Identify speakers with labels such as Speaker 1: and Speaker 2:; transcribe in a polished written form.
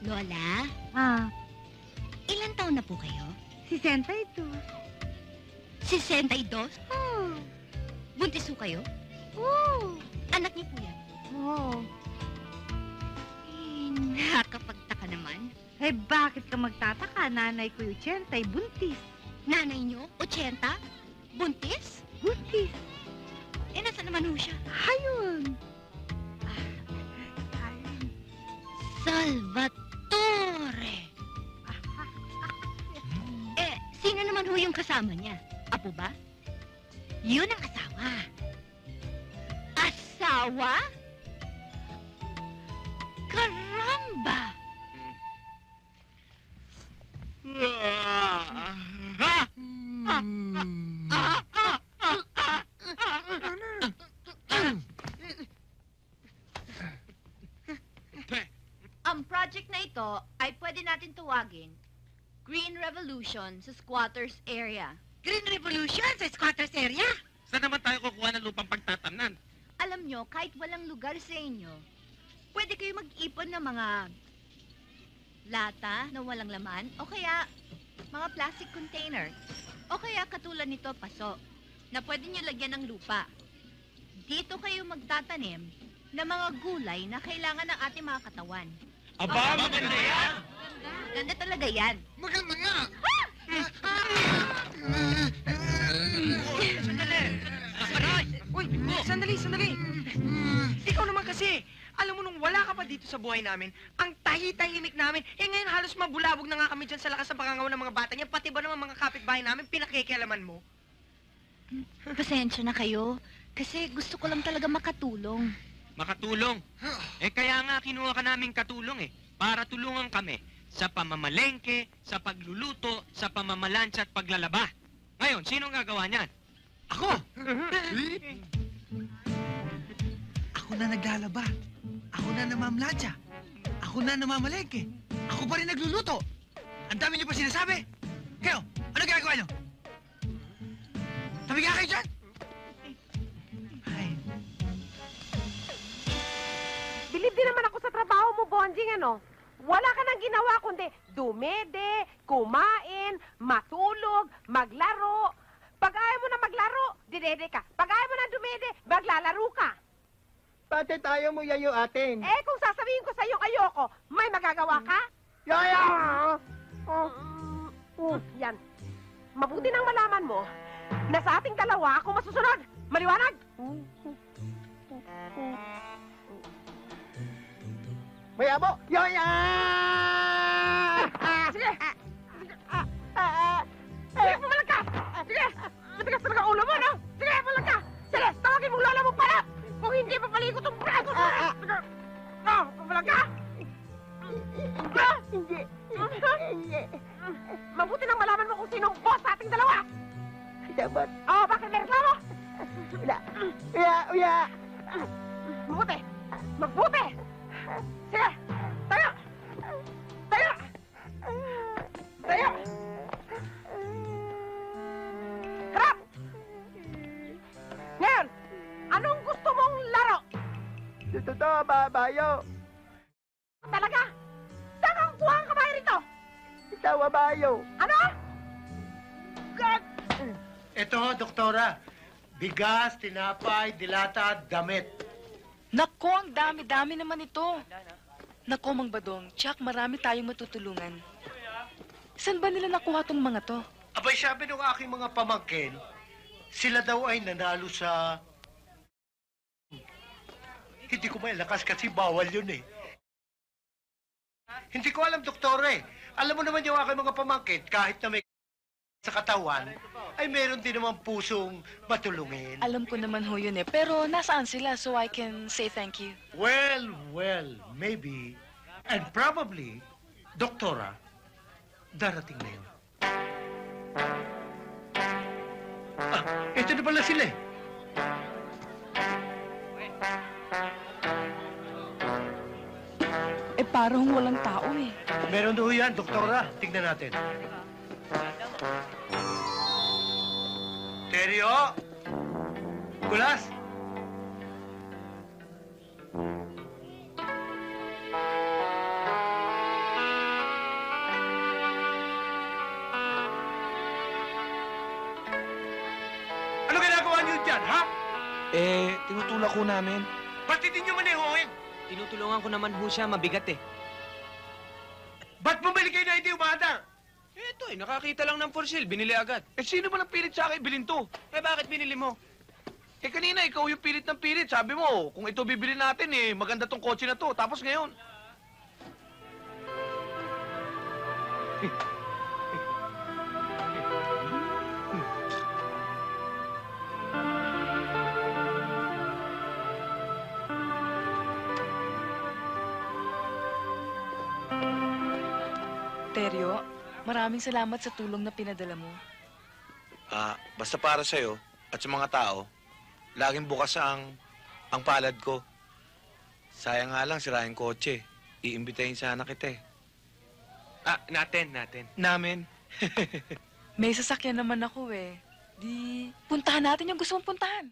Speaker 1: Lola,
Speaker 2: Ah,
Speaker 1: ilan taon na po kayo?
Speaker 2: 62.
Speaker 1: 62?
Speaker 2: Oh,
Speaker 1: Buntis po kayo?
Speaker 2: oh,
Speaker 1: Anak niyo po yan?
Speaker 2: oh.
Speaker 1: Nakakapagtaka naman.
Speaker 2: Eh, bakit ka magtataka? Nanay ko 80, buntis.
Speaker 1: Nanay niyo, 80? Buntis?
Speaker 2: Buntis.
Speaker 1: Nasaan naman ho siya?
Speaker 2: Ayun. Ayun.
Speaker 1: Salvatore! Sino naman ho yung kasama niya? Apo ba? Yun ang asawa. Asawa? Karamba!
Speaker 3: Ang project na ito ay pwede natin tuwagin Green Revolution sa squatters area.
Speaker 1: Green Revolution sa squatters area?
Speaker 4: Saan naman tayo kukuha ng lupang pagtatamnan?
Speaker 3: Alam nyo, kahit walang lugar sa inyo, pwede kayo mag-ipon ng mga lata na walang laman o kaya mga plastic container. O kaya katulad nito, paso, na pwede nyo lagyan ng lupa. Dito kayo magtatanim ng mga gulay na kailangan ng ating mga katawan.
Speaker 4: Aba, maganda yan!
Speaker 3: Ganda talaga yan.
Speaker 4: Maganda nga!
Speaker 5: Sandali! Sandali! Ikaw naman kasi, alam mo nung wala ka pa dito sa buhay namin, ang tahi-tahimik namin, ngayon halos mabulabog na nga kami dyan sa lakas ng pangangaw ng mga bata niya, pati ba naman mga kapitbahay namin, pinakikialaman mo?
Speaker 3: Pasensya na kayo, kasi gusto ko lang talaga makatulong.
Speaker 4: Makatulong? Kaya nga kinuha ka naming katulong para tulungan kami sa pamamalengke, sa pagluluto, sa pamamalansya at paglalaba. Ngayon, sino ang gagawa niyan? Ako!
Speaker 6: Ako na naglalaba. Ako na namamlansya. Ako na namamalengke. Ako pa rin nagluluto. Ang dami niyo pa sinasabi. Kayo, ano ginagawa niyo? Tabi nga kayo dyan! Ay,
Speaker 7: Bilib din naman ako sa trabaho mo, Bonjing, ano? Wala ka nang ginawa kundi dumede, kumain, matulog, maglaro. Pag ayaw mo na maglaro, didede ka. Pag ayaw mo na dumede, maglalaro ka.
Speaker 8: Pati tayo mo yayo atin.
Speaker 7: Eh, kung sasabihin ko sa iyong ayoko, may magagawa ka?
Speaker 8: Yaya!
Speaker 7: Yan. Mabuti nang malaman mo na sa ating dalawa ako masusunod. Maliwanag?
Speaker 8: May abo! Yaya!
Speaker 7: Sige! Sige, pumalag ka! Sige! Matigas talaga ulo mo, no? Sige, pumalag ka! Sige, tawagin mong lola mong para! Kung hindi papaliko itong braso mo! Sige! No, pumalag ka!
Speaker 8: Hindi.
Speaker 7: Mabuti nang malaman mo kung sino ang boss sa ating dalawa!
Speaker 8: Dapat.
Speaker 7: Oh, bakit may reklamo?
Speaker 8: Wala. Uya!
Speaker 7: Mabuti! Mabuti! Sige! Tayo! Tayo! Tayo! Harap! Ngayon, anong gusto mong laro?
Speaker 8: Totoo, babayo.
Speaker 7: Talaga? Saan ang kuha ang kamay rito?
Speaker 8: Ikaw, babayo.
Speaker 7: Ano? God!
Speaker 9: Ito, doktora. Bigas, tinapay, dilata, damit.
Speaker 10: Nako, ang dami-dami naman ito. Nako, Mang Badong, Chuck, marami tayong matutulungan. Saan ba nila nakuha tong mga to?
Speaker 9: Abay, sabi ng aking mga pamangkin, sila daw ay nanalo sa... Hindi ko mailakas kasi bawal yun eh. Hindi ko alam, doktora eh. Alam mo naman yung aking mga pamangkin, kahit na may sa katawan, ay meron din naman pusong matulungin.
Speaker 10: Alam ko naman ho yun eh, pero nasaan sila so I can say thank you?
Speaker 9: Well, maybe, and probably, doktora, darating na yun. Ito na pala sila eh.
Speaker 10: Eh parang walang tao eh.
Speaker 9: Meron daw yan, doktora. Tignan natin. Teryo! Kulas!
Speaker 6: tinutulak ko namin.
Speaker 9: Ba't hindi nyo manehoin?
Speaker 4: Tinutulungan ko naman ho siya, mabigat eh.
Speaker 9: Ba't bumalik kayo na hindi umada?
Speaker 4: Eto nakakita lang ng for sale, binili agad.
Speaker 6: Sino ba pilit sa akin bilhin to?
Speaker 4: Bakit binili mo?
Speaker 6: Kanina ikaw yung pilit ng pilit. Sabi mo, kung ito bibili natin maganda tong kotse na to. Tapos ngayon,
Speaker 10: Teryo, maraming salamat sa tulong na pinadala mo.
Speaker 6: basta para sa'yo at sa mga tao, laging bukas ang palad ko. Sayang nga lang, sira yung kotse. Iimbitahin sana kita eh.
Speaker 4: Natin.
Speaker 6: Namin.
Speaker 10: May sasakyan naman ako eh. Di, puntahan natin yung gusto mong puntahan.